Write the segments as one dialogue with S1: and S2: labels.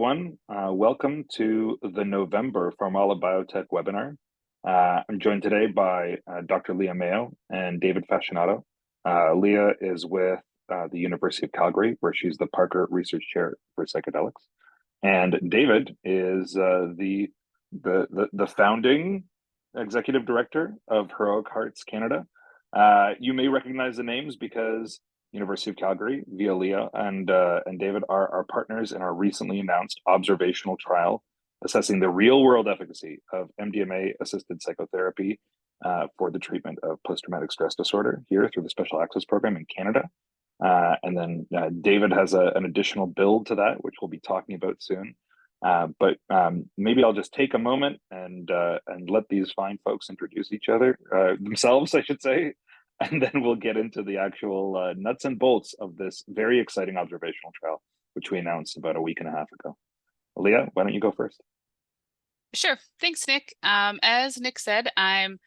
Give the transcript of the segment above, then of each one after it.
S1: everyone. Welcome to the November PharmAla Biotech webinar. I'm joined today by Dr. Leah Mayo and David Fascinato. Leah is with the University of Calgary, where she's the Parker Research Chair for Psychedelics. And David is the founding executive director of Heroarts Canada. You may recognize the names because University of Calgary, via Leah and David, are our partners in our recently announced observational trial assessing the real-world efficacy of MDMA-assisted psychotherapy for the treatment of post-traumatic stress disorder here through the Special Access Program in Canada. And then David has an additional build to that, which we'll be talking about soon. But maybe I'll just take a moment and let these fine folks introduce each other, themselves, I should say. And then we'll get into the actual nuts and bolts of this very exciting observational trial, which we announced about a week and a half ago. Leah, why don't you go first?
S2: Sure. Thanks, Nick. As Nick said, I'm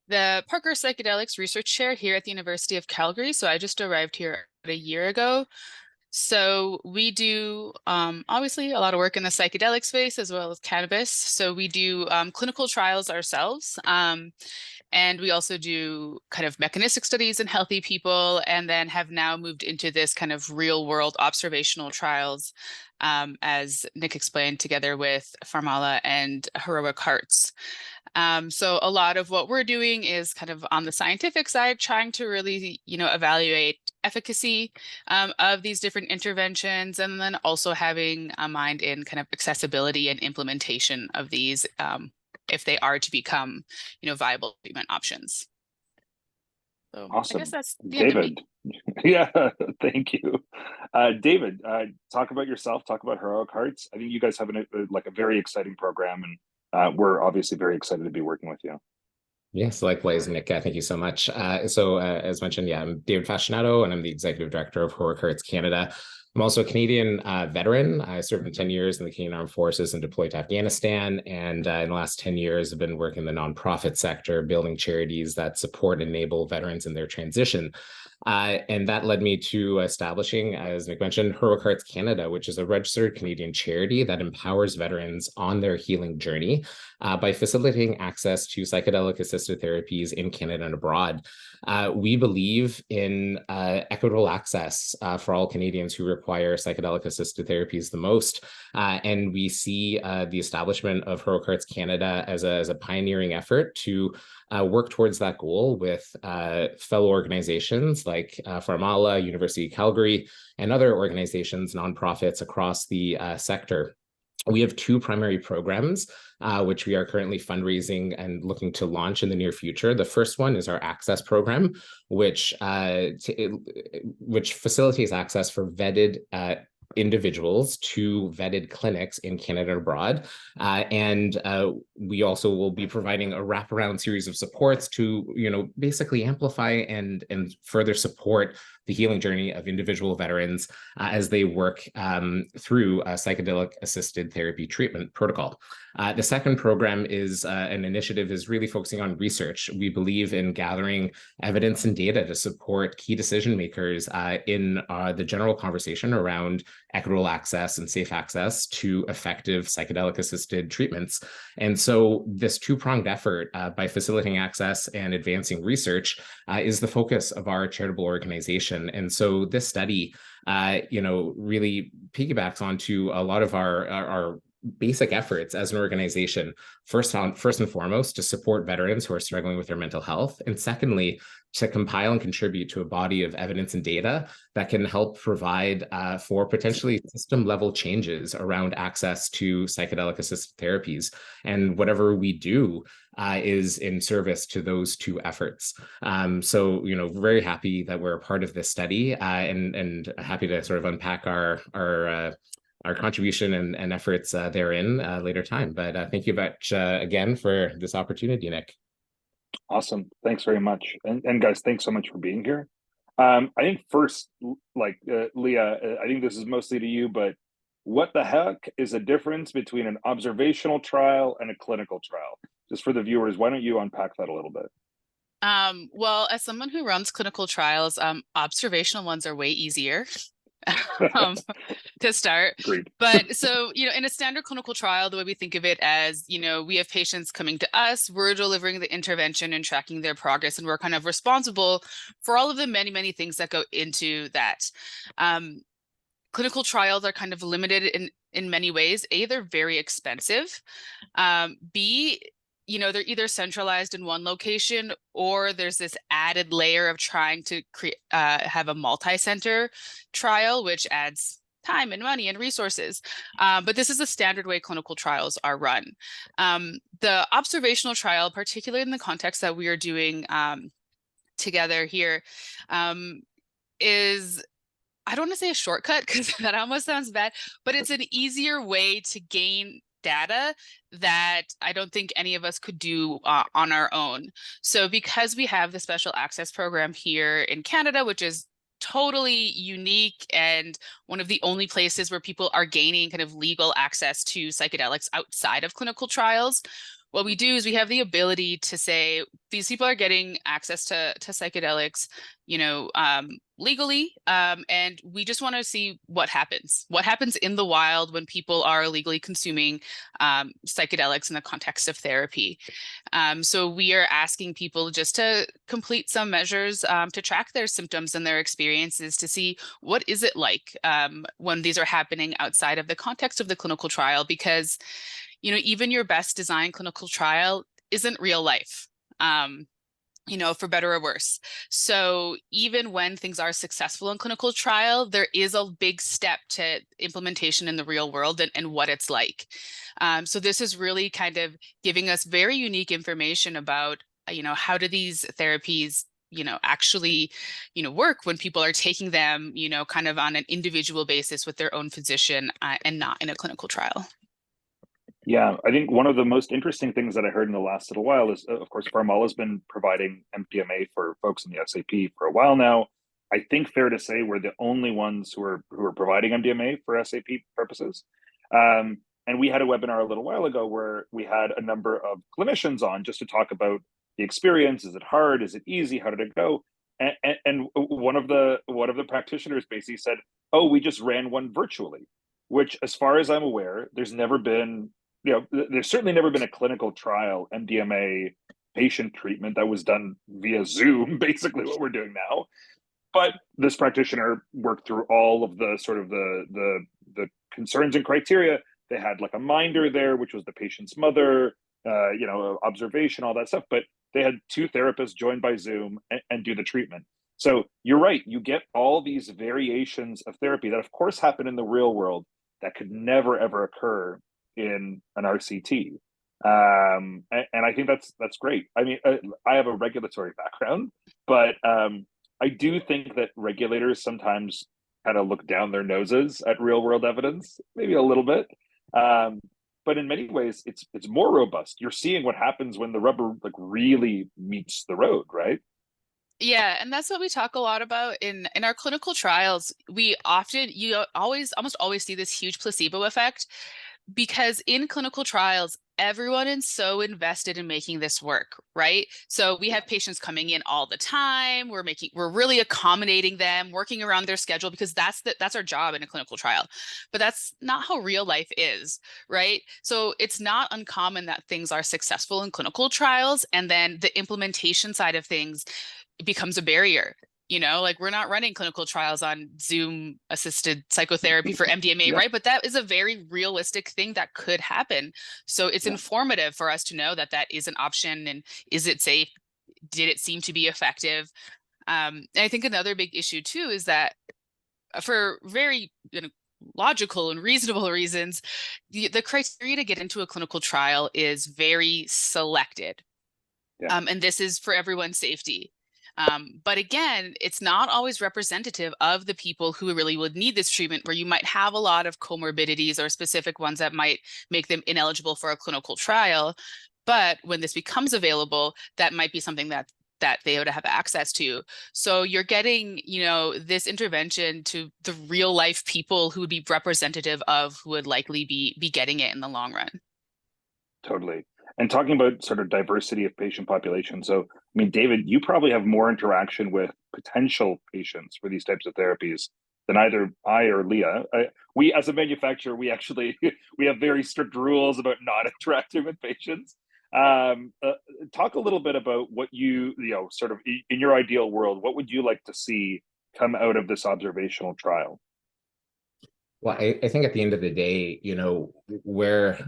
S2: the Parker Psychedelics Research Chair here at the University of Calgary. So I just arrived here a year ago. So we do obviously a lot of work in the psychedelic space as well as cannabis. So we do clinical trials ourselves. And we also do kind of mechanistic studies in healthy people, and then have now moved into this kind of real world observational trials, as Nick explained, together with PharmAla and Heroarts. So a lot of what we're doing is kind of on the scientific side, trying to really, evaluate efficacy of these different interventions, and then also having a mind in kind of accessibility and implementation of these, if they are to become, viable treatment options. So
S1: awesome.
S2: I guess that's the
S1: David.
S2: end of me.
S1: Yeah, thank you. David, talk about yourself, talk about Heroarts. I think you guys have a very exciting program, and we're obviously very excited to be working with you.
S3: Yes, likewise, Nick. Thank you so much. As mentioned, I'm David Fascinato, and I'm the executive director of Heroarts Canada. I'm also a Canadian veteran. I served in 10 years in the Canadian Armed Forces and deployed to Afghanistan. And in the last 10 years, I've been working in the nonprofit sector, building charities that support and enable veterans in their transition. And that led me to establishing, as Nick mentioned, Heroarts Canada, which is a registered Canadian charity that empowers veterans on their healing journey by facilitating access to psychedelic-assisted therapies in Canada and abroad. We believe in equitable access for all Canadians who require psychedelic-assisted therapies the most. And we see the establishment of Heroarts Canada as a pioneering effort to work towards that goal with fellow organizations like PharmAla, University of Calgary, and other organizations, nonprofits across the sector. We have two primary programs, which we are currently fundraising and looking to launch in the near future. The first one is our Access program, which facilitates access for vetted individuals to vetted clinics in Canada and abroad. And we also will be providing a wraparound series of supports to, basically amplify and further support the healing journey of individual veterans as they work through a psychedelic-assisted therapy treatment protocol. The second program is an initiative is really focusing on research. We believe in gathering evidence and data to support key decision makers in the general conversation around equitable access and safe access to effective psychedelic-assisted treatments. And so this two-pronged effort by facilitating access and advancing research is the focus of our charitable organization. And so this study, really piggybacks onto a lot of our basic efforts as an organization, first and foremost, to support veterans who are struggling with their mental health, and secondly, to compile and contribute to a body of evidence and data that can help provide for potentially system-level changes around access to psychedelic-assisted therapies. And whatever we do is in service to those two efforts. So, very happy that we're a part of this study, and happy to sort of unpack our contribution and efforts therein later time. But thank you much again for this opportunity, Nick.
S1: Awesome. Thanks very much. And guys, thanks so much for being here. I think first, Leah, I think this is mostly to you, but what the heck is the difference between an observational trial and a clinical trial? Just for the viewers, why don't you unpack that a little bit?
S2: Well, as someone who runs clinical trials, observational ones are way easier. um, to start.
S1: Agreed.
S2: But so, in a standard clinical trial, the way we think of it as, we have patients coming to us, we're delivering the intervention and tracking their progress, and we're kind of responsible for all of the many, many things that go into that. Clinical trials are kind of limited in many ways. A, they're very expensive. B, they're either centralized in one location, or there's this added layer of trying to have a multi-center trial, which adds time and money and resources. But this is the standard way clinical trials are run. The observational trial, particularly in the context that we are doing together here, is, I don't want to say a shortcut because that almost sounds bad, but it's an easier way to gain data that I don't think any of us could do on our own. So because we have the special access program here in Canada, which is totally unique and one of the only places where people are gaining kind of legal access to psychedelics outside of clinical trials, what we do is we have the ability to say these people are getting access to psychedelics, legally, and we just want to see what happens in the wild when people are illegally consuming psychedelics in the context of therapy. So we are asking people just to complete some measures to track their symptoms and their experiences to see what is it like when these are happening outside of the context of the clinical trial, because even your best designed clinical trial isn't real life, for better or worse. So even when things are successful in clinical trial, there is a big step to implementation in the real world and what it's like. So this is really kind of giving us very unique information about, how do these therapies actually, work when people are taking them, kind of on an individual basis with their own physician and not in a clinical trial.
S1: Yeah, I think one of the most interesting things that I heard in the last little while is, of course, PharmAla has been providing MDMA for folks in the SAP for a while now. I think fair to say we're the only ones who are providing MDMA for SAP purposes. And we had a webinar a little while ago where we had a number of clinicians on just to talk about the experience. Is it hard? Is it easy? How did it go? And one of the practitioners basically said, "Oh, we just ran one virtually," which, as far as I'm aware, there's certainly never been a clinical trial MDMA patient treatment that was done via Zoom, basically what we're doing now. But this practitioner worked through all of the sort of the concerns and criteria. They had like a minder there, which was the patient's mother, observation, all that stuff. But they had two therapists joined by Zoom and do the treatment. So you're right. You get all these variations of therapy that, of course, happen in the real world that could never, ever occur in an RCT. And I think that's great. I mean, I have a regulatory background, but I do think that regulators sometimes kind of look down their noses at real world evidence, maybe a little bit. But in many ways, it's more robust. You're seeing what happens when the rubber really meets the road, right?
S2: Yeah, and that's what we talk a lot about in our clinical trials. You almost always see this huge placebo effect, because in clinical trials, everyone is so invested in making this work, right? So we have patients coming in all the time. We're really accommodating them, working around their schedule, because that's our job in a clinical trial. But that's not how real life is, right? So it's not uncommon that things are successful in clinical trials, and then the implementation side of things becomes a barrier. We're not running clinical trials on Zoom assisted psychotherapy for MDMA,
S1: Yeah.
S2: right? But that is a very realistic thing that could happen. So it's informative for us to know that is an option. And is it safe? Did it seem to be effective? And I think another big issue too is that for very logical and reasonable reasons, the criteria to get into a clinical trial is very selected.
S1: Yeah.
S2: And this is for everyone's safety. But again, it's not always representative of the people who really would need this treatment, where you might have a lot of comorbidities or specific ones that might make them ineligible for a clinical trial. But when this becomes available, that might be something that they would have access to. So you're getting, this intervention to the real life people who would be representative of who would likely be getting it in the long run.
S1: Totally. And talking about sort of diversity of patient population. So, I mean, David, you probably have more interaction with potential patients for these types of therapies then either I or Leah, we as a manufacturer, we actually we have very strict rules about not interacting with patients. Talk a little bit about what you know, sort of in your ideal world, what would you like to see come out of this observational trial?
S3: Well, I think at the end of the day, you know, we're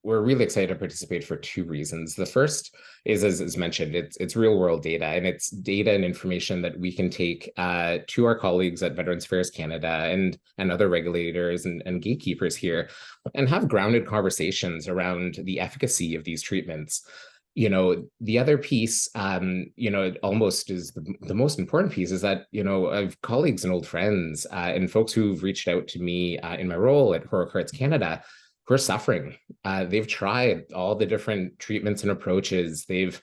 S3: really excited to participate for two reasons. The first is, as mentioned, it's real world data, and it's data and information that we can take to our colleagues at Veterans Affairs Canada and other regulators and gatekeepers here, and have grounded conversations around the efficacy of these treatments. You know, the other piece, you know, it almost is the most important piece, is that, you know, I've colleagues and old friends and folks who've reached out to me in my role at Heroarts Canada who are suffering. They've tried all the different treatments and approaches. They've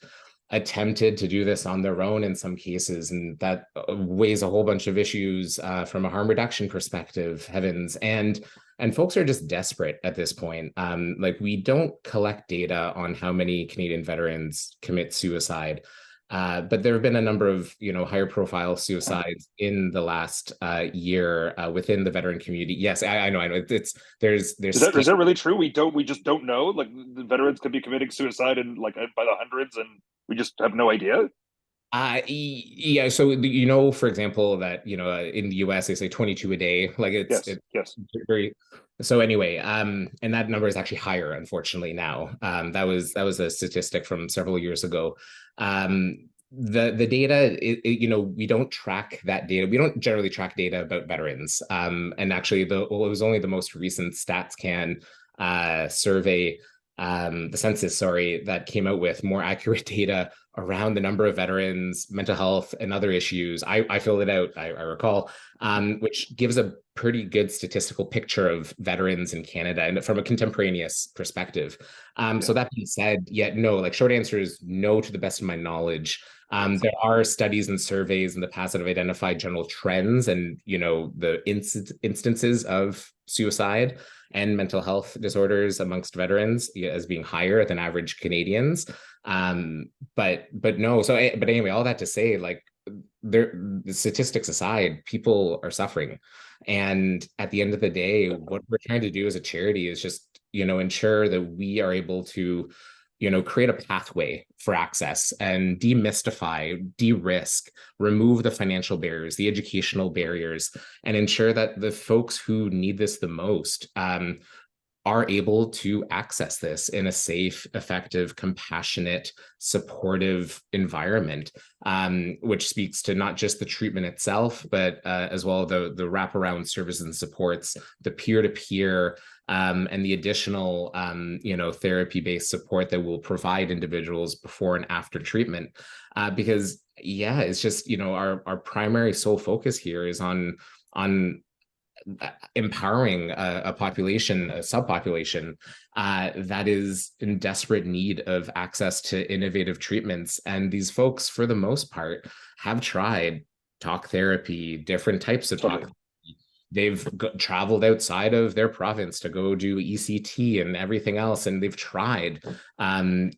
S3: attempted to do this on their own in some cases, and that weighs a whole bunch of issues from a harm reduction perspective, heavens. And folks are just desperate at this point. Like, we don't collect data on how many Canadian veterans commit suicide, but there have been a number of, you know, higher profile suicides in the last year within the veteran community. Yes, I know. It's there's
S1: is that really true? We just don't know. Like, the veterans could be committing suicide in like by the hundreds, and we just have no idea.
S3: Yeah. So, you know, for example, that, you know, in the US they say 22 a day. Like,
S1: yes.
S3: Very. So anyway, and that number is actually higher, unfortunately, now. That was a statistic from several years ago. The data, you know, we don't track that data. We don't generally track data about veterans. And actually, it was only the most recent StatsCan survey, the census, sorry, that came out with more accurate data around the number of veterans, mental health, and other issues. I filled it out, I recall, which gives a pretty good statistical picture of veterans in Canada and from a contemporaneous perspective. So that being said, yet no, like, short answer is no, to the best of my knowledge. There are studies and surveys in the past that have identified general trends and, you know, the instances of suicide and mental health disorders amongst veterans as being higher than average Canadians. But no, but anyway, all that to say, like, the statistics aside, people are suffering. And at the end of the day, what we're trying to do as a charity is just, you know, ensure that we are able to, you know, create a pathway for access and demystify, de-risk, remove the financial barriers, the educational barriers, and ensure that the folks who need this the most are able to access this in a safe, effective, compassionate, supportive environment, which speaks to not just the treatment itself, but as well the wraparound services and supports, the peer-to-peer, and the additional, you know, therapy-based support that will provide individuals before and after treatment. Because, yeah, it's just, you know, our primary sole focus here is on empowering a population, a subpopulation that is in desperate need of access to innovative treatments. And these folks, for the most part, have tried talk therapy, different types of talk. They've traveled outside of their province to go do ECT and everything else, and they've tried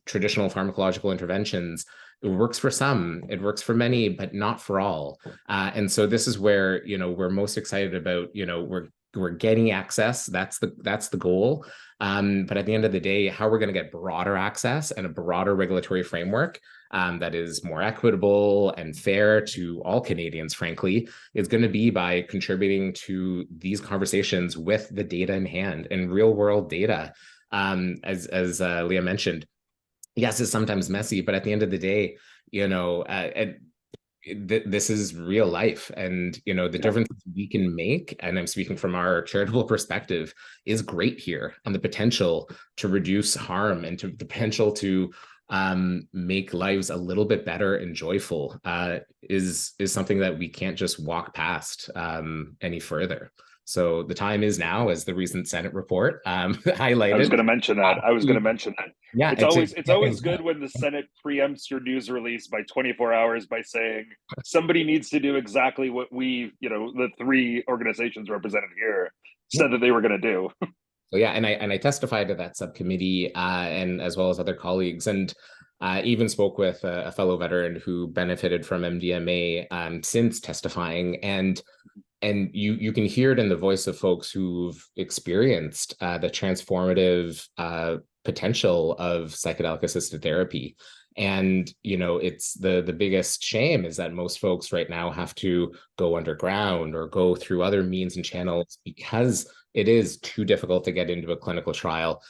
S3: traditional pharmacological interventions. It works for some, it works for many, but not for all. And so this is where, you know, we're most excited about, you know, we're getting access. That's the goal. But at the end of the day, how we're going to get broader access and a broader regulatory framework that is more equitable and fair to all Canadians, frankly, is going to be by contributing to these conversations with the data in hand and real world data. As Leah mentioned, yes, it's sometimes messy, but at the end of the day, you know, this is real life, and, you know, the differences we can make, and I'm speaking from our charitable perspective, is great here. And the potential to reduce harm and to the potential to make lives a little bit better and joyful is something that we can't just walk past any further. So the time is now, as the recent Senate report highlighted.
S1: I was going to mention that.
S3: Yeah,
S1: it's always good when the Senate preempts your news release by 24 hours by saying somebody needs to do exactly what we, you know, the three organizations represented here said that they were going to do.
S3: So yeah, and I testified to that subcommittee, and as well as other colleagues, and even spoke with a fellow veteran who benefited from MDMA since testifying. And and you can hear it in the voice of folks who've experienced the transformative potential of psychedelic assisted therapy. And, it's the biggest shame is that most folks right now have to go underground or go through other means and channels because it is too difficult to get into a clinical trial.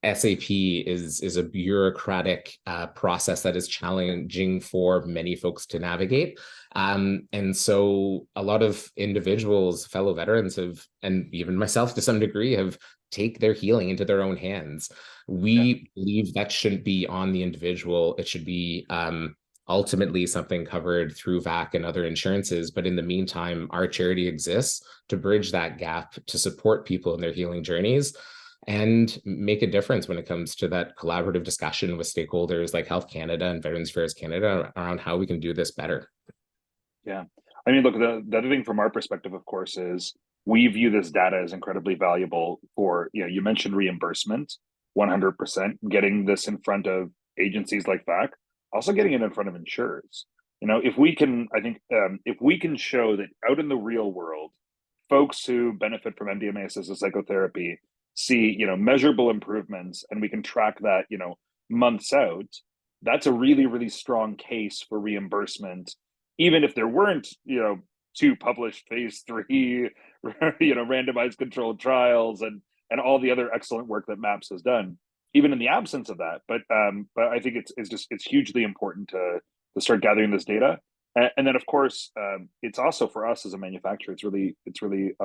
S3: SAP is a bureaucratic process that is challenging for many folks to navigate. And so a lot of individuals, fellow veterans have, and even myself to some degree, have take their healing into their own hands. We believe that shouldn't be on the individual. It should be ultimately something covered through VAC and other insurances. But in the meantime, our charity exists to bridge that gap, to support people in their healing journeys, and make a difference when it comes to that collaborative discussion with stakeholders like Health Canada and Veterans Affairs Canada around how we can do this better.
S1: Yeah. I mean, look, the other thing from our perspective, of course, is we view this data as incredibly valuable for, you mentioned reimbursement, 100%, getting this in front of agencies like VAC, also getting it in front of insurers. If we can, I think, if we can show that out in the real world, folks who benefit from MDMA-assisted psychotherapy see, measurable improvements, and we can track that, months out, that's a really, really strong case for reimbursement, even if there weren't, two published phase 3, randomized controlled trials and all the other excellent work that MAPS has done, even in the absence of that. But I think it's hugely important to start gathering this data. And then, of course, it's also for us as a manufacturer, it's really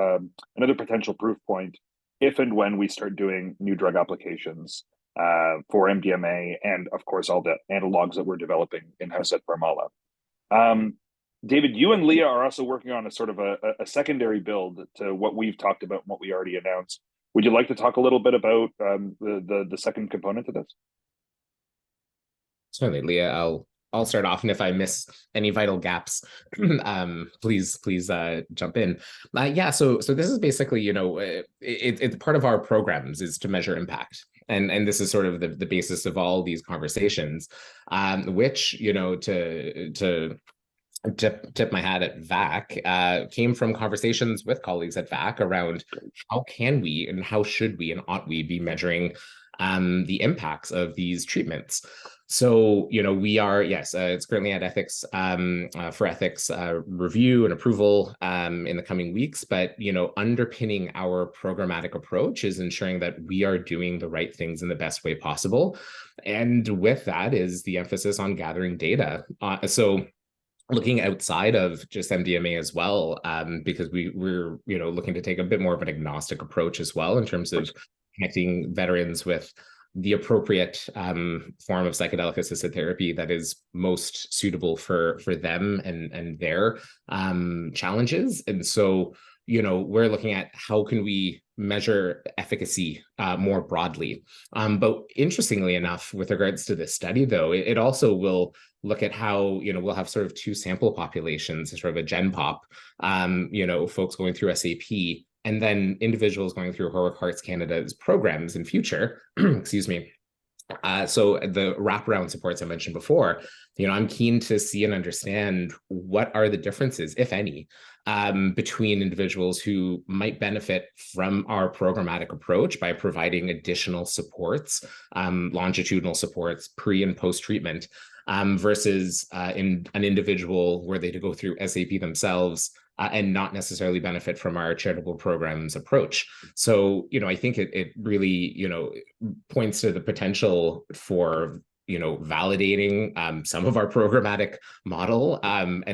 S1: another potential proof point if and when we start doing new drug applications for MDMA, and of course all the analogs that we're developing in-house at PharmAla. David, you and Leah are also working on a sort of a secondary build to what we've talked about and what we already announced. Would you like to talk a little bit about the second component of this?
S3: Certainly, Leah. I'll start off, and if I miss any vital gaps, please jump in. So this is basically, it's part of our programs is to measure impact, and this is sort of the basis of all these conversations, which, to tip my hat at VAC, came from conversations with colleagues at VAC around how can we and how should we and ought we be measuring the impacts of these treatments. So, we are, it's currently at ethics for ethics review and approval in the coming weeks. But, underpinning our programmatic approach is ensuring that we are doing the right things in the best way possible. And with that is the emphasis on gathering data. So looking outside of just MDMA as well, because we're looking to take a bit more of an agnostic approach as well in terms of connecting veterans with the appropriate form of psychedelic assisted therapy that is most suitable for them and their challenges. And so, we're looking at how can we measure efficacy more broadly. But interestingly enough, with regards to this study, though, it also will look at how, we'll have sort of two sample populations, sort of a gen pop, folks going through SAP, and then individuals going through Heroarts Canada's programs in future, excuse me. So the wraparound supports I mentioned before, I'm keen to see and understand what are the differences, if any, between individuals who might benefit from our programmatic approach by providing additional supports, longitudinal supports, pre and post treatment, versus in an individual where they go through SAP themselves and not necessarily benefit from our charitable programs approach. So, I think it really, points to the potential for, validating some of our programmatic model and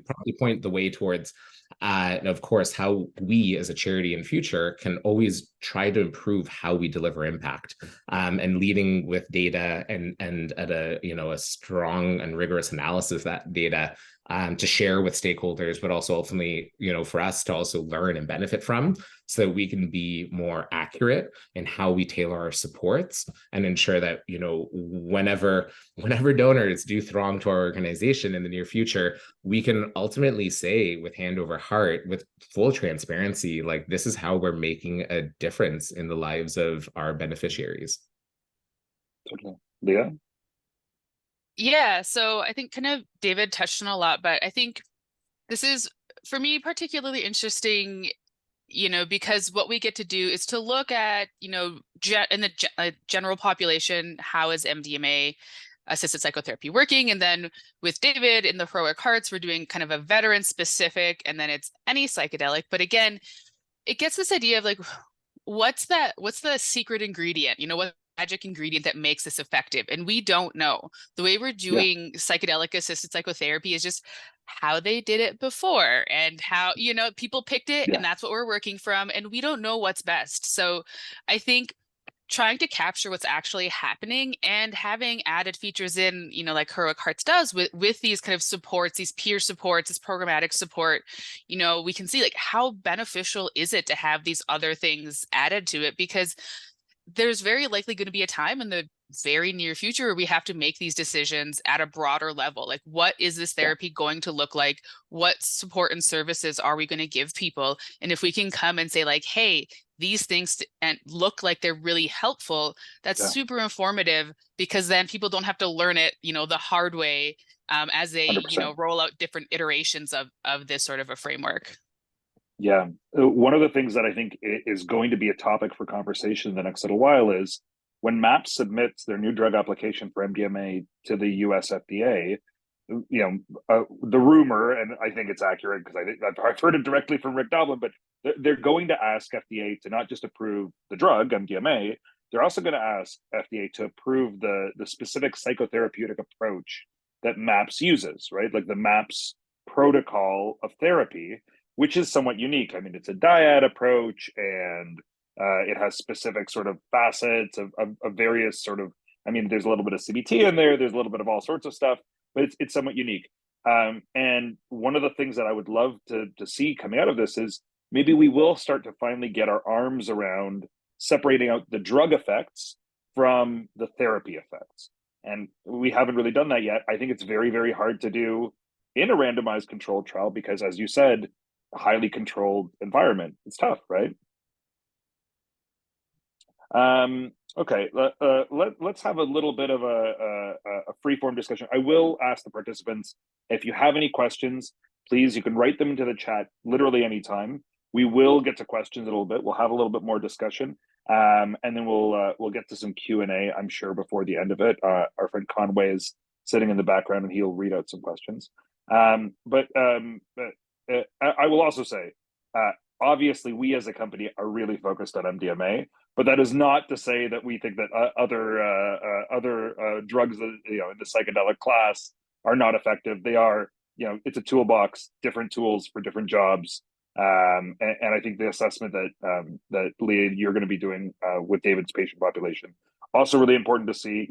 S3: probably point the way towards, of course, how we as a charity in future can always try to improve how we deliver impact, and leading with data and at a strong and rigorous analysis of that data, to share with stakeholders, but also ultimately, for us to also learn and benefit from, so that we can be more accurate in how we tailor our supports and ensure that, whenever donors do throng to our organization in the near future, we can ultimately say with hand over heart, with full transparency, like, this is how we're making a difference in the lives of our beneficiaries.
S1: Totally. Leah?
S2: Yeah, so I think kind of David touched on a lot, but I think this is for me, particularly interesting, because what we get to do is to look at, in the general population, how is MDMA assisted psychotherapy working? And then with David in the Heroarts, we're doing kind of a veteran specific, and then it's any psychedelic. But again, it gets this idea of like, what's the secret ingredient? What magic ingredient that makes this effective? And we don't know. The way we're doing psychedelic assisted psychotherapy is just how they did it before, and how, people picked it, and that's what we're working from, and we don't know what's best. So I think trying to capture what's actually happening and having added features in, like Heroarts does with these kind of supports, these peer supports, this programmatic support, we can see like how beneficial is it to have these other things added to it, because there's very likely going to be a time in the very near future where we have to make these decisions at a broader level. Like, what is this therapy going to look like? What support and services are we going to give people? And if we can come and say like, hey, these things and look like they're really helpful, that's super informative, because then people don't have to learn it, the hard way, as they,
S1: 100%.
S2: roll out different iterations of this sort of a framework.
S1: Yeah. One of the things that I think is going to be a topic for conversation in the next little while is when MAPS submits their new drug application for MDMA to the US FDA, the rumor, and I think it's accurate because I've heard it directly from Rick Doblin, but they're going to ask FDA to not just approve the drug, MDMA, they're also going to ask FDA to approve the specific psychotherapeutic approach that MAPS uses, right? Like the MAPS protocol of therapy, which is somewhat unique. I mean, it's a dyad approach, and it has specific sort of facets of various sort of, I mean, there's a little bit of CBT in there, there's a little bit of all sorts of stuff, but it's somewhat unique. And one of the things that I would love to see coming out of this is maybe we will start to finally get our arms around separating out the drug effects from the therapy effects. And we haven't really done that yet. I think it's very, very hard to do in a randomized controlled trial because, as you said, a highly controlled environment. It's tough, right? Okay, let's have a little bit of a free-form discussion. I will ask the participants, if you have any questions, please, you can write them into the chat literally anytime. We will get to questions a little bit. We'll have a little bit more discussion, and then we'll get to some Q&A, I'm sure, before the end of it. Our friend Conway is sitting in the background, and he'll read out some questions. I will also say, obviously, we as a company are really focused on MDMA, but that is not to say that we think that other drugs, in the psychedelic class are not effective. They are. It's a toolbox, different tools for different jobs, and I think the assessment that Leah, you're going to be doing with David's patient population, also really important to see.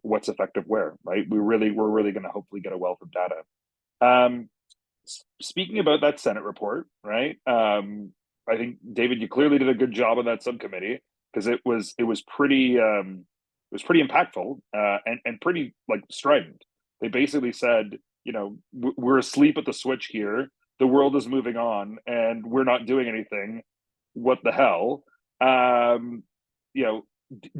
S1: What's effective where, right? We're really going to hopefully get a wealth of data. Speaking about that Senate report, right? I think, David, you clearly did a good job on that subcommittee, because it was pretty impactful and pretty like strident. They basically said, we're asleep at the switch here. The world is moving on, and we're not doing anything. What the hell?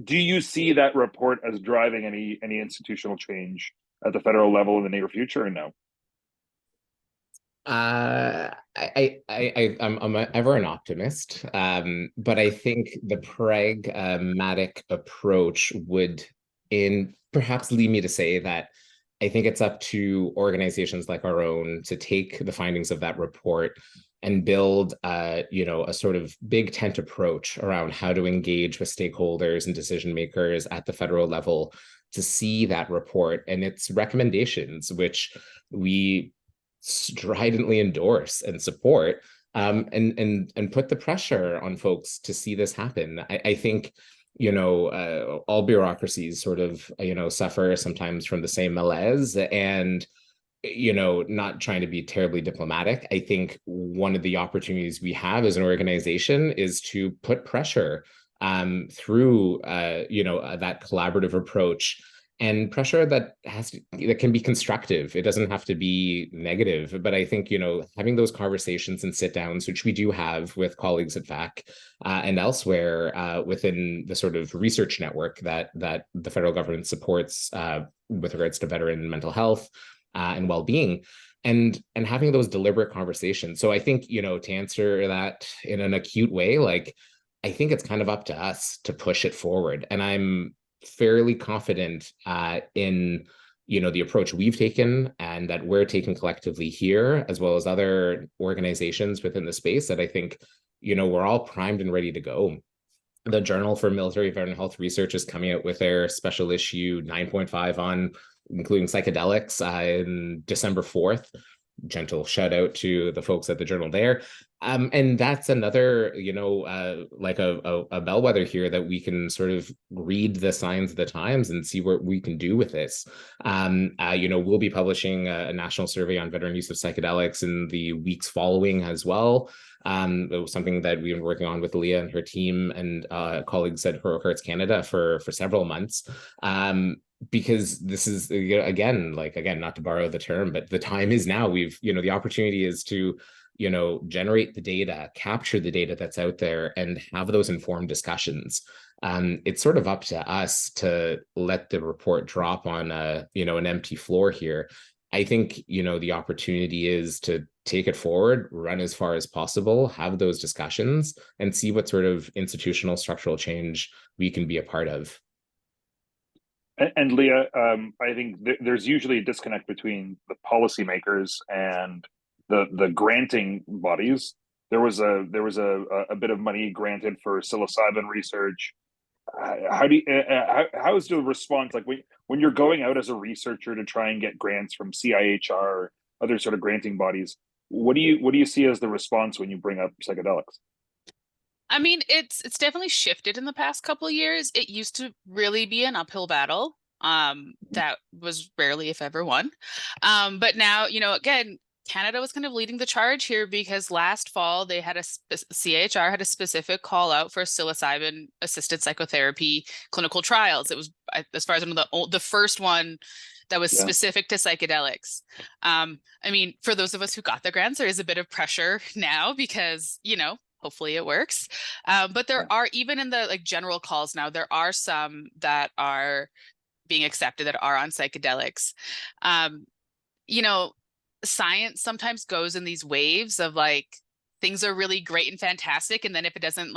S1: Do you see that report as driving any institutional change at the federal level in the near future, or no?
S3: I'm ever an optimist, but I think the pragmatic approach would perhaps lead me to say that I think it's up to organizations like our own to take the findings of that report and build a sort of big tent approach around how to engage with stakeholders and decision makers at the federal level to see that report and its recommendations, which we stridently endorse and support, and put the pressure on folks to see this happen. I think all bureaucracies sort of suffer sometimes from the same malaise, and not trying to be terribly diplomatic, I think one of the opportunities we have as an organization is to put pressure through that collaborative approach, and pressure that can be constructive. It doesn't have to be negative, but I think having those conversations and sit downs, which we do have with colleagues at VAC and elsewhere within the sort of research network that the federal government supports with regards to veteran mental health and well-being, and having those deliberate conversations. So I think, to answer that in an acute way, like, I think it's kind of up to us to push it forward. And I'm fairly confident in the approach we've taken and that we're taking collectively here, as well as other organizations within the space, that I think we're all primed and ready to go. The Journal for Military Veteran Health Research is coming out with their special issue 9.5 on including psychedelics in December 4th. Gentle shout out to the folks at the journal there. And that's another, like a bellwether here that we can sort of read the signs of the times and see what we can do with this. We'll be publishing a national survey on veteran use of psychedelics in the weeks following as well. It was something that we've been working on with Leah and her team and colleagues at Heroarts Canada for several months. Because this is, again, not to borrow the term, but the time is now. The opportunity is to, generate the data, capture the data that's out there, and have those informed discussions. It's sort of up to us to let the report drop on an empty floor here. I think, the opportunity is to take it forward, run as far as possible, have those discussions, and see what sort of institutional structural change we can be a part of.
S1: And Leah, I think there's usually a disconnect between the policymakers and the granting bodies. There was a bit of money granted for psilocybin research. How is the response, like when you're going out as a researcher to try and get grants from CIHR or other sort of granting bodies? What do you see as the response when you bring up psychedelics?
S2: I mean, it's definitely shifted in the past couple of years. It used to really be an uphill battle. That was rarely, if ever, won. But now, again, Canada was kind of leading the charge here because last fall they had CIHR had a specific call out for psilocybin assisted psychotherapy clinical trials. It was, as far as I know, the first one that was specific to psychedelics. I mean, for those of us who got the grants, there is a bit of pressure now because, hopefully it works. But there are, even in the general calls now, there are some that are being accepted that are on psychedelics. Science sometimes goes in these waves of things are really great and fantastic, and then if it doesn't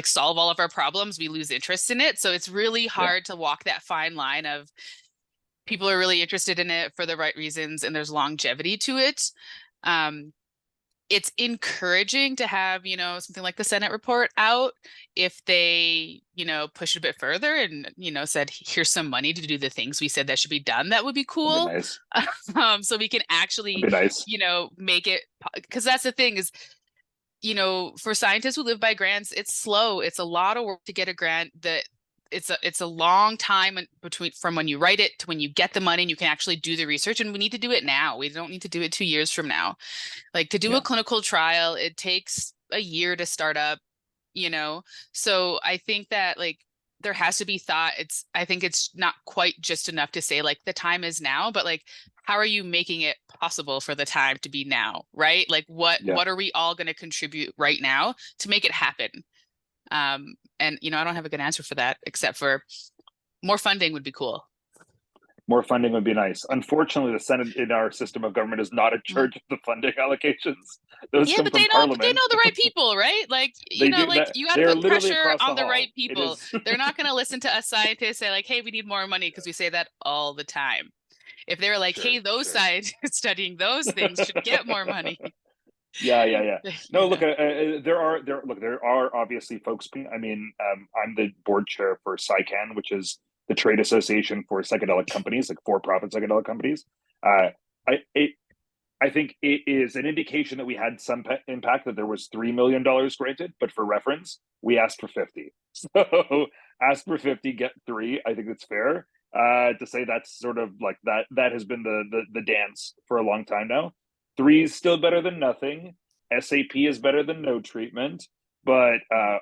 S2: solve all of our problems, we lose interest in it. So it's really hard to walk that fine line of people are really interested in it for the right reasons and there's longevity to it. It's encouraging to have, something like the Senate report out if they, push it a bit further and, said, here's some money to do the things we said that should be done. That would be cool.
S1: Nice.
S2: So we can actually,
S1: nice.
S2: Make it, because that's the thing is, for scientists who live by grants, it's slow. It's a lot of work to get a grant. That it's a long time from when you write it to when you get the money and you can actually do the research. And we need to do it now. We don't need to do it 2 years from now. To do a clinical trial, it takes a year to start up, So I think that there has to be thought. I think it's not quite just enough to say the time is now, but how are you making it possible for the time to be now, right? What are we all going to contribute right now to make it happen? And I don't have a good answer for that, except for more funding would be cool.
S1: More funding would be nice. Unfortunately, the Senate in our system of government is not in charge of the funding allocations. Those come
S2: but
S1: from
S2: they know,
S1: Parliament.
S2: But they know the right people, right? You got to put pressure on the right people. They're not going to listen to us scientists say hey, we need more money, because we say that all the time. If they were hey, those scientists studying those things should get more money.
S1: Yeah. No, look, there are obviously folks. I mean, I'm the board chair for PsyCan, which is the trade association for psychedelic companies, for-profit psychedelic companies. I think it is an indication that we had some impact, that there was $3 million granted, but for reference, we asked for 50. So ask for 50, get 3. I think it's fair to say that's sort of that has been the dance for a long time now. 3 is still better than nothing. SAP is better than no treatment, but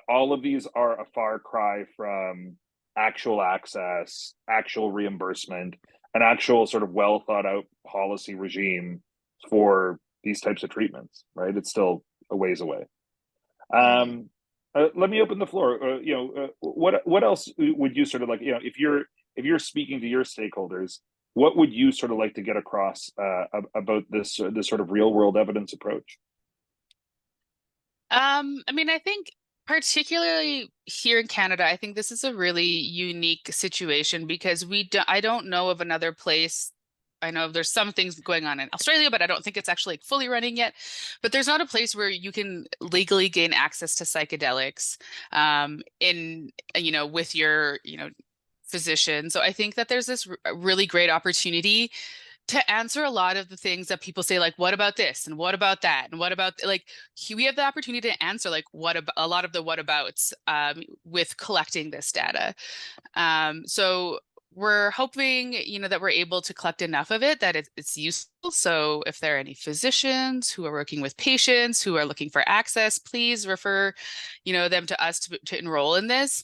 S1: all of these are a far cry from actual access, actual reimbursement, an actual sort of well thought out policy regime for these types of treatments, right? It's still a ways away. Let me open the floor. What else would you sort of if you're speaking to your stakeholders, what would you sort of like to get across about this sort of real world evidence approach?
S2: I mean, I think particularly here in Canada, I think this is a really unique situation because I don't know of another place. I know there's some things going on in Australia, but I don't think it's actually like fully running yet. But there's not a place where you can legally gain access to psychedelics with your, physician. So I think that there's this really great opportunity to answer a lot of the things that people say, like, what about this? And what about that? And what about, like, we have the opportunity to answer, like, a lot of the what abouts with collecting this data. So we're hoping, that we're able to collect enough of it that it's useful. So if there are any physicians who are working with patients who are looking for access, please refer, them to us to enroll in this,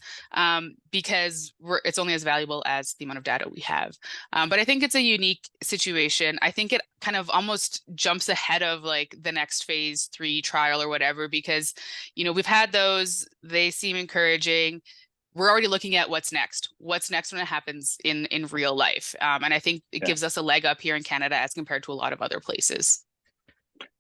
S2: because it's only as valuable as the amount of data we have. But I think it's a unique situation. I think it kind of almost jumps ahead of like the next phase 3 trial or whatever, because, we've had those, they seem encouraging. We're already looking at what's next when it happens in real life. And I think it gives us a leg up here in Canada as compared to a lot of other places.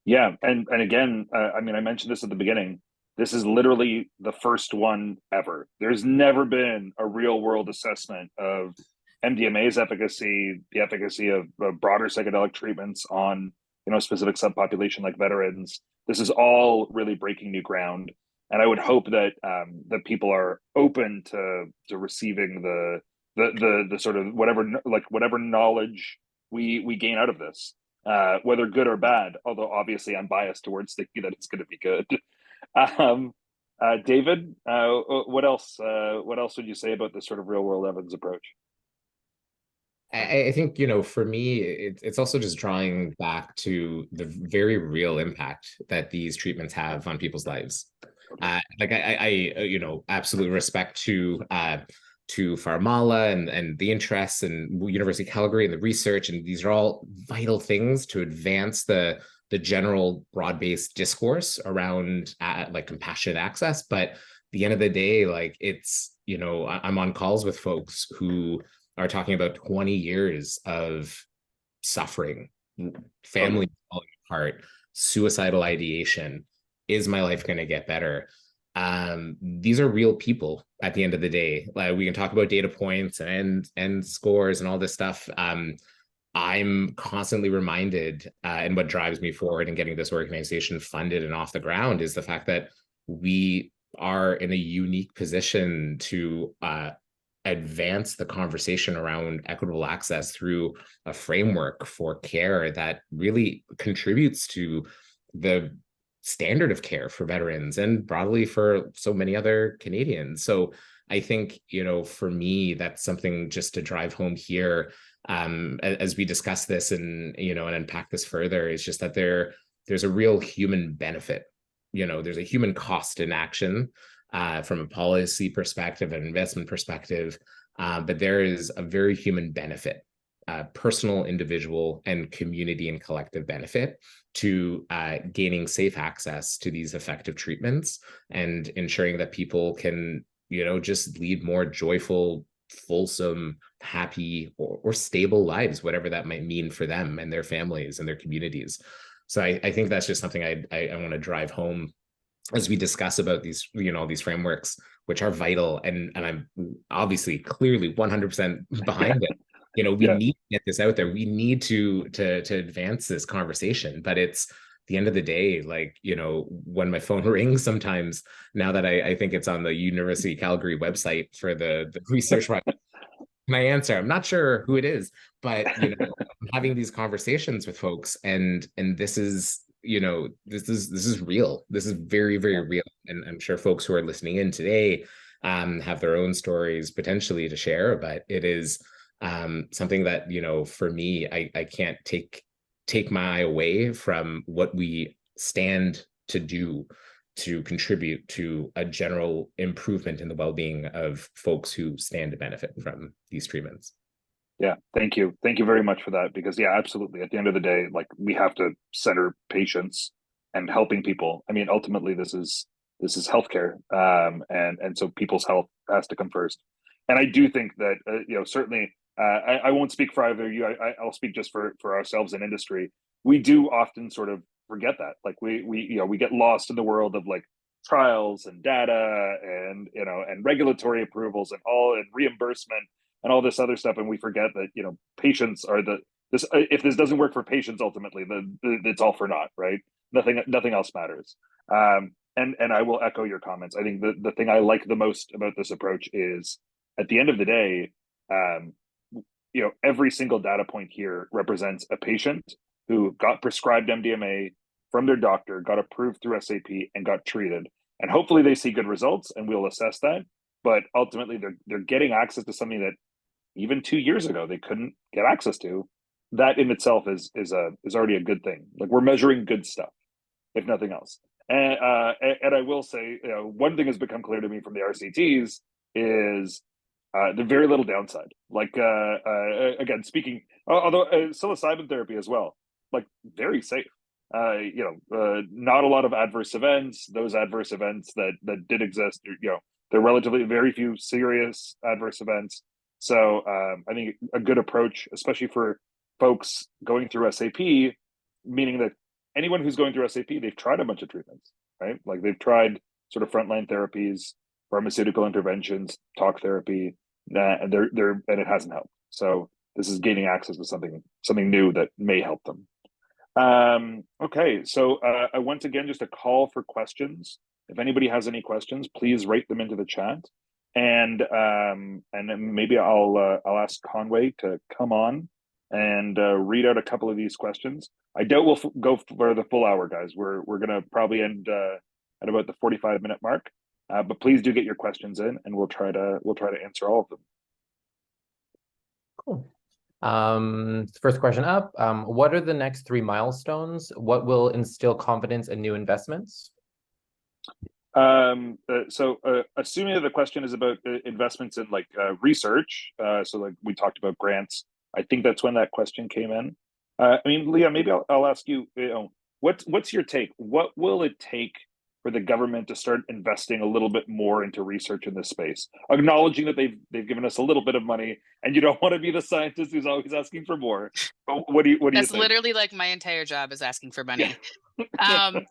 S1: Yeah. And again, I mean, I mentioned this at the beginning. This is literally the first one ever. There's never been a real world assessment of MDMA's efficacy, the efficacy of broader psychedelic treatments on, a specific subpopulation like veterans. This is all really breaking new ground. And I would hope that that people are open to receiving the sort of whatever knowledge we gain out of this, whether good or bad. Although obviously I'm biased towards thinking that it's going to be good. David, what else? What else would you say about this sort of real world evidence approach?
S3: I think, for me, it's also just drawing back to the very real impact that these treatments have on people's lives. Like I absolute respect to PharmAla and the interests and University of Calgary and the research, and these are all vital things to advance the general broad-based discourse around like compassionate access. But at the end of the day, like it's, I'm on calls with folks who are talking about 20 years of suffering, family falling apart, suicidal ideation. Is my life going to get better? These are real people at the end of the day. Like, we can talk about data points and scores and all this stuff. I'm constantly reminded, and what drives me forward in getting this organization funded and off the ground is the fact that we are in a unique position to advance the conversation around equitable access through a framework for care that really contributes to the standard of care for veterans and broadly for so many other Canadians. So I think, for me, that's something just to drive home here, as we discuss this and unpack this further, is just that there's a real human benefit. There's a human cost in action, from a policy perspective and investment perspective, but there is a very human benefit, personal, individual, and community and collective benefit to gaining safe access to these effective treatments and ensuring that people can, just lead more joyful, fulsome, happy, or stable lives, whatever that might mean for them and their families and their communities. So I think that's just something I want to drive home as we discuss about these, these frameworks, which are vital. And I'm obviously clearly 100% behind it. We need to get this out there. We need to advance this conversation. But it's the end of the day, like, when my phone rings sometimes, now that I think it's on the University of Calgary website for the research, my answer, I'm not sure who it is, but I'm having these conversations with folks, and this is, this is real. This is very, very real. And I'm sure folks who are listening in today have their own stories potentially to share, but it is something that, for me, I can't take my eye away from what we stand to do to contribute to a general improvement in the well-being of folks who stand to benefit from these treatments.
S1: Yeah, thank you. Thank you very much for that. Because absolutely. At the end of the day, like, we have to center patients and helping people. I mean, ultimately, this is healthcare, and so people's health has to come first. And I do think that certainly I won't speak for either of you. I'll speak just for ourselves in industry. We do often sort of forget that. Like we get lost in the world of like trials and data and and regulatory approvals and reimbursement and all this other stuff, and we forget that patients are this. If this doesn't work for patients, ultimately, it's all for naught, right? Nothing else matters. And I will echo your comments. I think the thing I like the most about this approach is, at the end of the day, every single data point here represents a patient who got prescribed MDMA from their doctor, got approved through SAP, and got treated. And hopefully they see good results, and we'll assess that. But ultimately, they're getting access to something that even 2 years ago they couldn't get access to. That in itself is already a good thing. Like, we're measuring good stuff, if nothing else. And I will say, one thing has become clear to me from the RCTs is the very little downside. Like, again, speaking, although psilocybin therapy as well, like, very safe. Not a lot of adverse events. Those adverse events that did exist, they're relatively very few serious adverse events. So I think a good approach, especially for folks going through SAP, meaning that anyone who's going through SAP, they've tried a bunch of treatments, right? Like, they've tried sort of frontline therapies, pharmaceutical interventions, talk therapy, and it hasn't helped. So this is gaining access to something new that may help them. Okay, so I once again, just a call for questions. If anybody has any questions, please write them into the chat, and then maybe I'll ask Conway to come on and read out a couple of these questions. I doubt we'll go for the full hour, guys. We're gonna probably end at about the 45-minute mark, but please do get your questions in, and we'll try to answer all of them.
S4: Cool. First question up. What are the next 3 milestones? What will instill confidence in new investments?
S1: Assuming that the question is about investments in like research, so like we talked about grants, I think that's when that question came in. I mean, Leah, maybe I'll ask you, what's your take? What will it take for the government to start investing a little bit more into research in this space, acknowledging that they've given us a little bit of money, and you don't want to be the scientist who's always asking for more? But what do you think?
S2: That's literally like my entire job is asking for money.
S1: Yeah.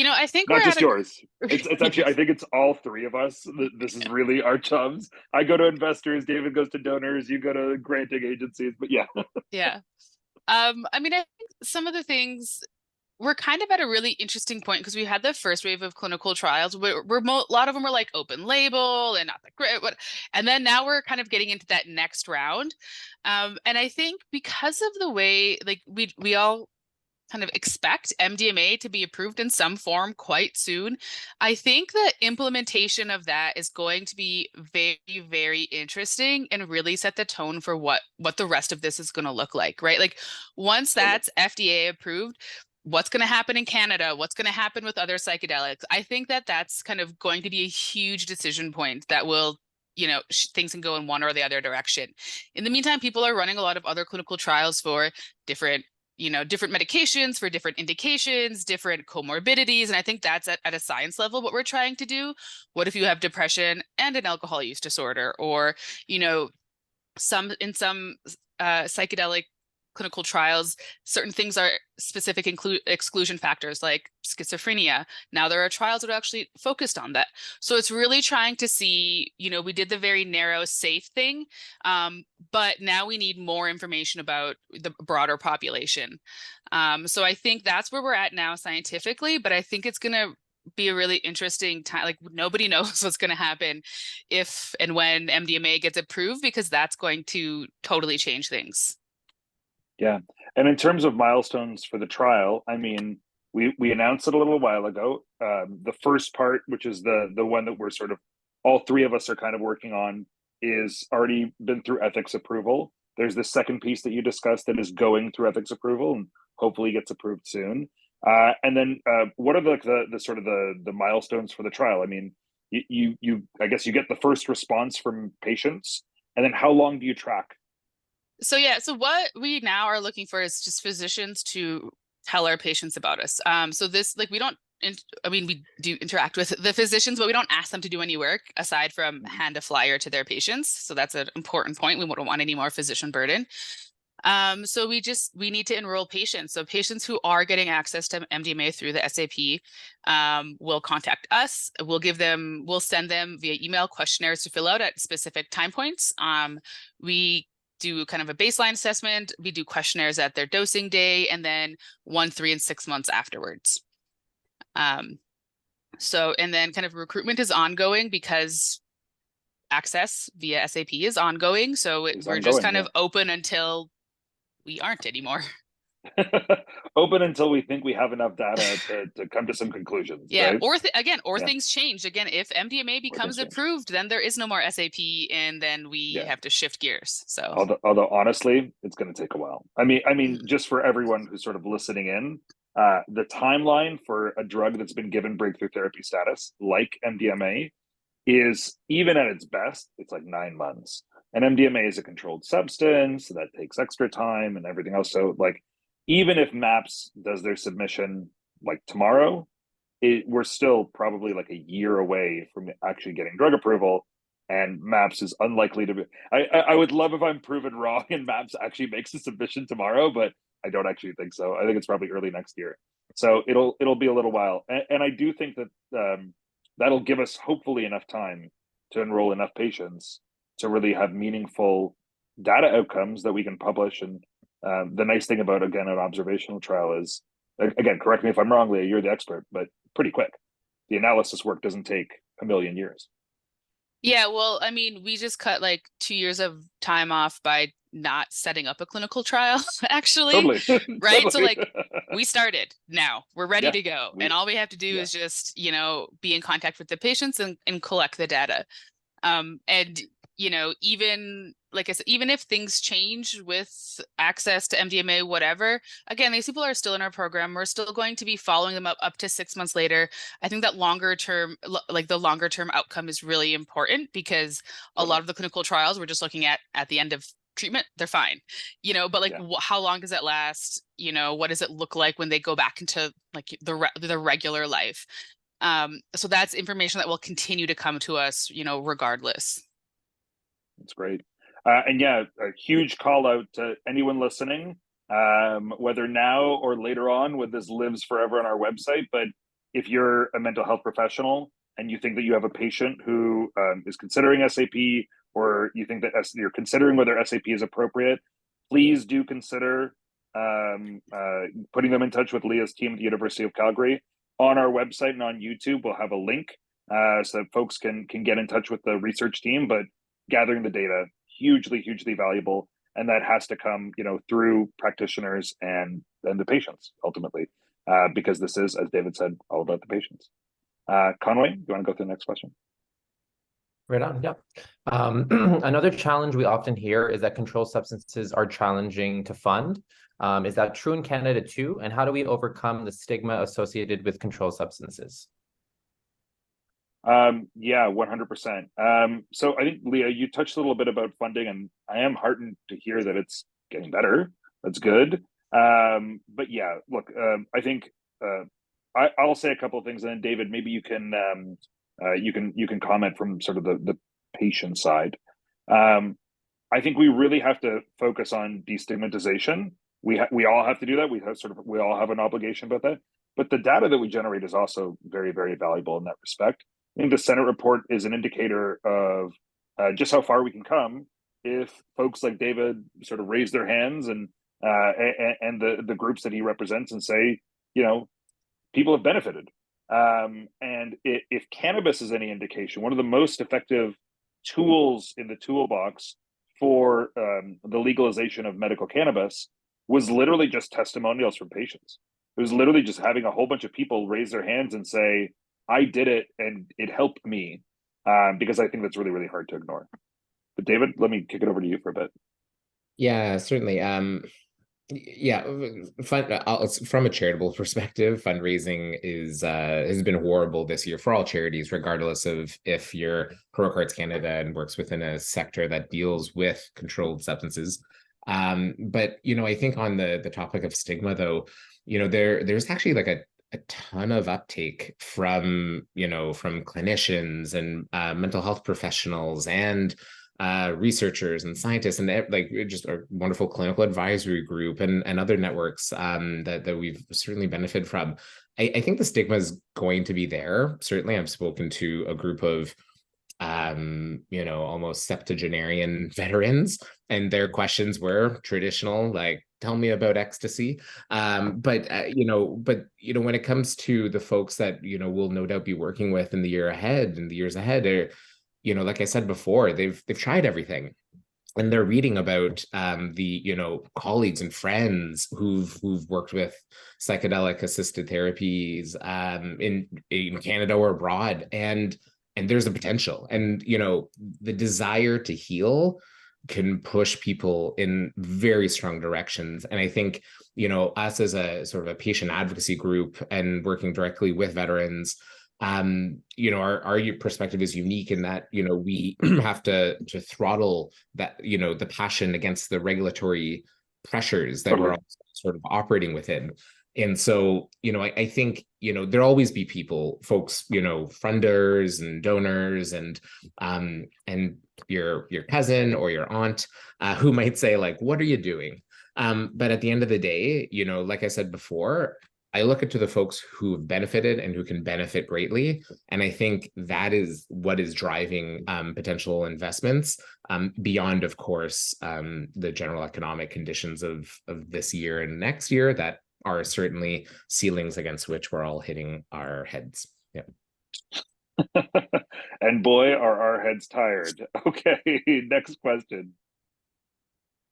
S2: I think
S1: not
S2: we're
S1: just
S2: at
S1: yours. It's actually, I think it's all three of us. This is really our chums. I go to investors, David goes to donors, you go to granting agencies. But yeah.
S2: Yeah. I mean, I think some of the things, we're kind of at a really interesting point because we had the first wave of clinical trials where a lot of them were like open label and not that great, and then now we're kind of getting into that next round. And I think because of the way, like, we all kind of expect MDMA to be approved in some form quite soon, I think the implementation of that is going to be very, very interesting and really set the tone for what the rest of this is going to look like, right? Like, once that's FDA approved, what's going to happen in Canada, what's going to happen with other psychedelics. I think that's kind of going to be a huge decision point that will, things can go in one or the other direction. In the meantime, people are running a lot of other clinical trials for different medications, for different indications, different comorbidities. And I think that's at a science level what we're trying to do. What if you have depression and an alcohol use disorder, or, some psychedelic clinical trials, certain things are specific exclusion factors like schizophrenia. Now there are trials that are actually focused on that. So it's really trying to see, we did the very narrow safe thing, but now we need more information about the broader population. So I think that's where we're at now scientifically, but I think it's going to be a really interesting time. Like, nobody knows what's going to happen if and when MDMA gets approved, because that's going to totally change things.
S1: Yeah. And in terms of milestones for the trial, I mean, we announced it a little while ago. The first part, which is the one that we're sort of, all three of us are kind of working on, is already been through ethics approval. There's the second piece that you discussed that is going through ethics approval and hopefully gets approved soon. And then what are the sort of the milestones for the trial? I mean, you I guess you get the first response from patients, and then how long do you track?
S2: So what we now are looking for is just physicians to tell our patients about us. So this, like, we don't I mean, we do interact with the physicians, but we don't ask them to do any work aside from hand a flyer to their patients. So that's an important point. We don't want any more physician burden. So we need to enroll patients. So patients who are getting access to MDMA through the SAP will contact us. We'll send them via email questionnaires to fill out at specific time points. We do kind of a baseline assessment. We do questionnaires at their dosing day, and then 1, 3, and 6 months afterwards. And then kind of recruitment is ongoing because access via SAP is ongoing. So we're just kind of open until we aren't anymore.
S1: Open until we think we have enough data to come to some conclusions.
S2: Yeah,
S1: right?
S2: or things change. Again, if MDMA becomes approved, then there is no more SAP, and then we have to shift gears. So,
S1: although honestly, it's going to take a while. I mean, just for everyone who's sort of listening in, the timeline for a drug that's been given breakthrough therapy status, like MDMA, is, even at its best, it's like 9 months. And MDMA is a controlled substance, so that takes extra time and everything else. So like, even if MAPS does their submission like tomorrow, we're still probably like a year away from actually getting drug approval. And MAPS is unlikely to be, I would love if I'm proven wrong and MAPS actually makes a submission tomorrow, but I don't actually think so. I think it's probably early next year. So it'll be a little while. And I do think that that'll give us hopefully enough time to enroll enough patients to really have meaningful data outcomes that we can publish. And the nice thing about, again, an observational trial is, again, correct me if I'm wrong, Leah, you're the expert, but pretty quick. The analysis work doesn't take a million years.
S2: Yeah, well, I mean, we just cut like 2 years of time off by not setting up a clinical trial, actually.
S1: Totally.
S2: Right?
S1: Totally.
S2: So like, we started, now we're ready to go. And all we have to do is just, be in contact with the patients and collect the data. And, even like I said, even if things change with access to MDMA, whatever, again, these people are still in our program. We're still going to be following them up to 6 months later. I think that the longer term outcome is really important, because a lot of the clinical trials we're just looking at the end of treatment, they're fine, but like, how long does that last? What does it look like when they go back into like the regular life? So that's information that will continue to come to us, regardless.
S1: That's great. And a huge call out to anyone listening, whether now or later on, when this lives forever on our website. But if you're a mental health professional and you think that you have a patient who is considering SAP, or you think that you're considering whether SAP is appropriate, please do consider putting them in touch with Leah's team at the University of Calgary. On our website and on YouTube, we'll have a link so that folks can get in touch with the research team. But gathering the data, hugely valuable, and that has to come through practitioners and the patients ultimately, because this is, as David said, all about the patients. Conway, do you want to go to the next question?
S4: Right on. Yeah. Another challenge we often hear is that controlled substances are challenging to fund. Is that true in Canada too? And how do we overcome the stigma associated with controlled substances?
S1: Yeah, 100%. So I think, Leah, you touched a little bit about funding, and I am heartened to hear that it's getting better. That's good. But yeah, look, I think I'll say a couple of things, and then David, maybe you can comment from sort of the patient side. I think we really have to focus on destigmatization. We all have to do that. We all have an obligation about that. But the data that we generate is also very valuable in that respect. I think the Senate report is an indicator of just how far we can come if folks like David sort of raise their hands and the groups that he represents and say, people have benefited. And if cannabis is any indication, one of the most effective tools in the toolbox for the legalization of medical cannabis was literally just testimonials from patients. It was literally just having a whole bunch of people raise their hands and say, I did it and it helped me, because I think that's really hard to ignore. But David, let me kick it over to you for a bit.
S3: Yeah, certainly. From a charitable perspective, fundraising has been horrible this year for all charities, regardless of if you're Heroarts Canada and works within a sector that deals with controlled substances. But I think on the topic of stigma, though, there's actually like a ton of uptake from, from clinicians and mental health professionals and researchers and scientists, and like just a wonderful clinical advisory group and other networks that we've certainly benefited from. I think the stigma is going to be there. Certainly, I've spoken to a group of almost septuagenarian veterans, and their questions were traditional, like, tell me about ecstasy. But when it comes to the folks that, we'll no doubt be working with in the year ahead and the years ahead, are, like I said before, they've tried everything. And they're reading about the colleagues and friends who've worked with psychedelic assisted therapies in Canada or abroad, and there's a potential, and the desire to heal can push people in very strong directions. And I think us as a sort of a patient advocacy group and working directly with veterans, our perspective is unique in that we have to throttle that the passion against the regulatory pressures that
S1: Totally.
S3: we're all sort of operating within. And so I think there'll always be people, folks, funders and donors and your cousin or your aunt who might say, like, what are you doing? But at the end of the day, like I said before, I look to the folks who have benefited and who can benefit greatly. And I think that is what is driving potential investments beyond, of course, the general economic conditions of this year and next year that are certainly ceilings against which we're all hitting our heads. Yeah.
S1: And boy, are our heads tired. Okay, next question.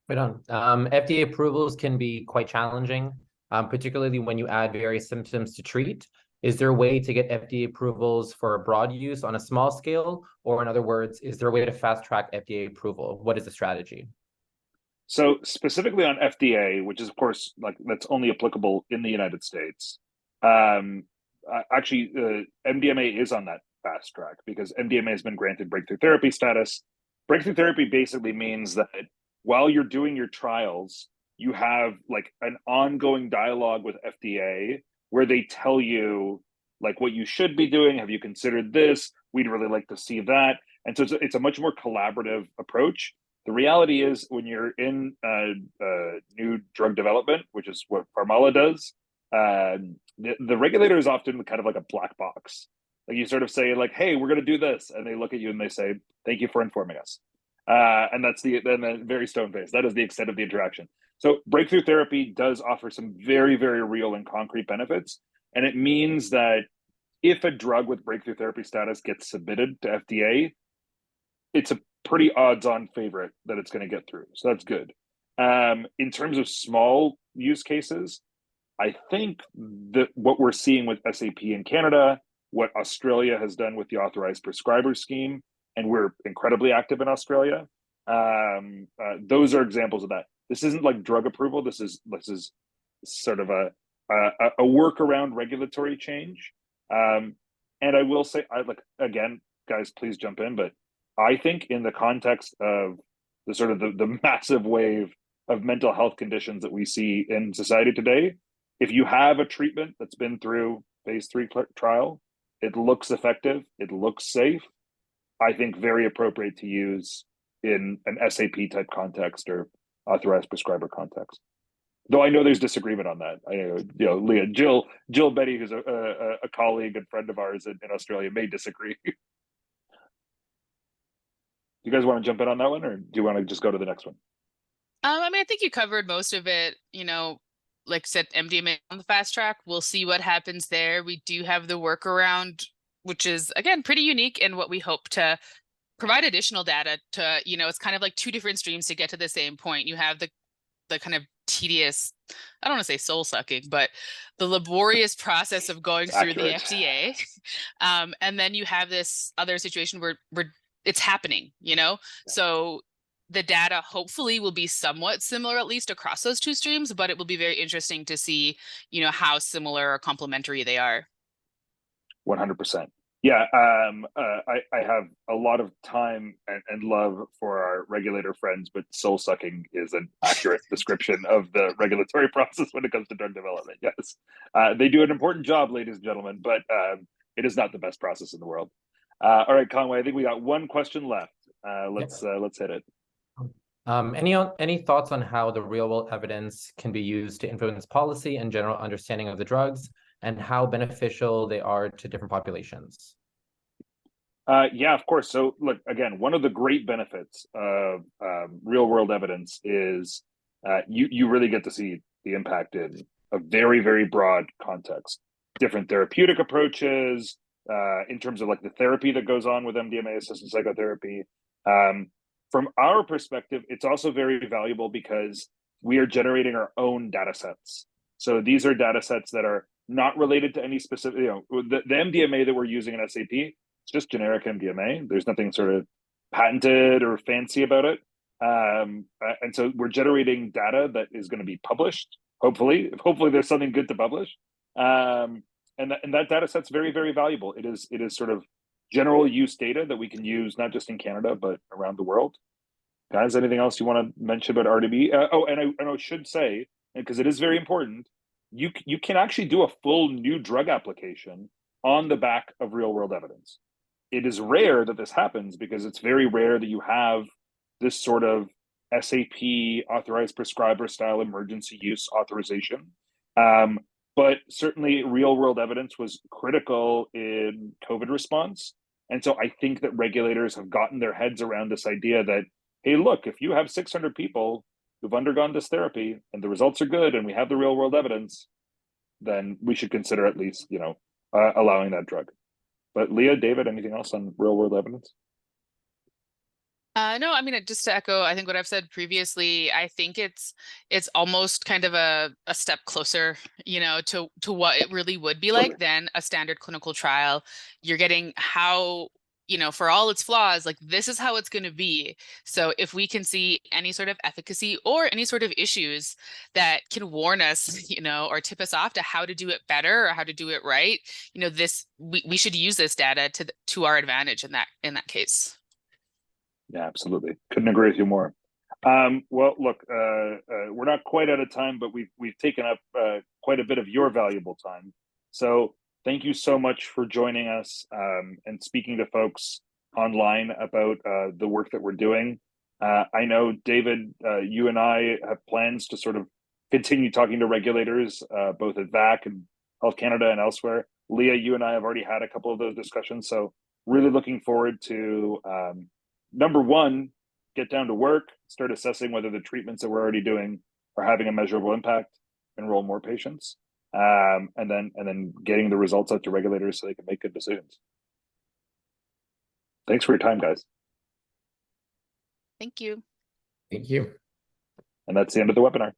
S4: Right on. FDA approvals can be quite challenging, particularly when you add various symptoms to treat. Is there a way to get FDA approvals for broad use on a small scale? Or in other words, is there a way to fast track FDA approval? What is the strategy?
S1: So specifically on FDA, which is of course that's only applicable in the United States. Actually, MDMA is on that fast track because MDMA has been granted breakthrough therapy status. Breakthrough therapy basically means that while you're doing your trials, you have like an ongoing dialogue with FDA where they tell you like what you should be doing. Have you considered this? We'd really like to see that. And so it's a much more collaborative approach. The reality is when you're in new drug development, which is what PharmAla does, the regulator is often kind of like a black box. Like you sort of say like, hey, we're going to do this. And they look at you and they say, thank you for informing us. And that's the very stone-faced. That is the extent of the interaction. So breakthrough therapy does offer some very, very real and concrete benefits. And it means that if a drug with breakthrough therapy status gets submitted to FDA, it's a pretty odds-on favorite that it's going to get through. So that's good. In terms of small use cases, I think that what we're seeing with SAP in Canada, what Australia has done with the authorized prescriber scheme, and we're incredibly active in Australia, those are examples of that. This isn't like drug approval. This is sort of a workaround regulatory change. And I will say, again, guys, please jump in, but I think in the context of the sort of the massive wave of mental health conditions that we see in society today, if you have a treatment that's been through phase 3 trial, it looks effective, it looks safe, I think very appropriate to use in an SAP type context or authorized prescriber context. Though I know there's disagreement on that. I know, Leah, Jill Betty, who's a colleague and friend of ours in Australia, may disagree. You guys want to jump in on that one, or do you want to just go to the next one?
S2: I mean, I think you covered most of it. Like I said, MDMA on the fast track. We'll see what happens there. We do have the workaround, which is again pretty unique, and what we hope to provide additional data to. It's kind of like two different streams to get to the same point. You have the kind of tedious, I don't want to say soul sucking, but the laborious process of going through the FDA, and then you have this other situation where it's happening, So the data hopefully will be somewhat similar, at least across those two streams, but it will be very interesting to see, how similar or complementary they are.
S1: 100%. Yeah, I have a lot of time and love for our regulator friends, but soul sucking is an accurate description of the regulatory process when it comes to drug development. Yes, they do an important job, ladies and gentlemen, but it is not the best process in the world. All right, Conway, I think we got one question left. Let's hit it.
S4: Any thoughts on how the real world evidence can be used to influence policy and general understanding of the drugs, and how beneficial they are to different populations?
S1: Yeah, of course. So look, again, one of the great benefits of real world evidence is you really get to see the impact in a very, very broad context. Different therapeutic approaches in terms of like the therapy that goes on with MDMA-assisted psychotherapy. From our perspective, it's also very valuable because we are generating our own data sets. So these are data sets that are not related to any specific, the MDMA that we're using in SAP, it's just generic MDMA. There's nothing sort of patented or fancy about it. And so we're generating data that is going to be published. Hopefully there's something good to publish. And that data set's very, very valuable. It is sort of general use data that we can use not just in Canada but around the world. Guys, anything else you want to mention about RDB? I should say, because it is very important, you can actually do a full new drug application on the back of real world evidence. It is rare that this happens because it's very rare that you have this sort of SAP authorized prescriber style emergency use authorization. But certainly real world evidence was critical in COVID response. And so I think that regulators have gotten their heads around this idea that, hey, look, if you have 600 people who've undergone this therapy and the results are good and we have the real world evidence, then we should consider at least, allowing that drug. But Leah, David, anything else on real world evidence?
S2: No, I mean, just to echo, I think what I've said previously, I think it's almost kind of a step closer, to what it really would be like than a standard clinical trial. You're getting how, for all its flaws, like this is how it's going to be. So if we can see any sort of efficacy or any sort of issues that can warn us, or tip us off to how to do it better or how to do it right, we should use this data to our advantage in that case.
S1: Yeah, absolutely. Couldn't agree with you more. Well, look, we're not quite out of time, but we've taken up quite a bit of your valuable time. So thank you so much for joining us and speaking to folks online about the work that we're doing. I know, David, you and I have plans to sort of continue talking to regulators, both at VAC and Health Canada and elsewhere. Leah, you and I have already had a couple of those discussions. So really looking forward to number one, get down to work, start assessing whether the treatments that we're already doing are having a measurable impact, enroll more patients, and then getting the results out to regulators so they can make good decisions. Thanks for your time, guys.
S2: Thank you.
S3: Thank you.
S1: And that's the end of the webinar.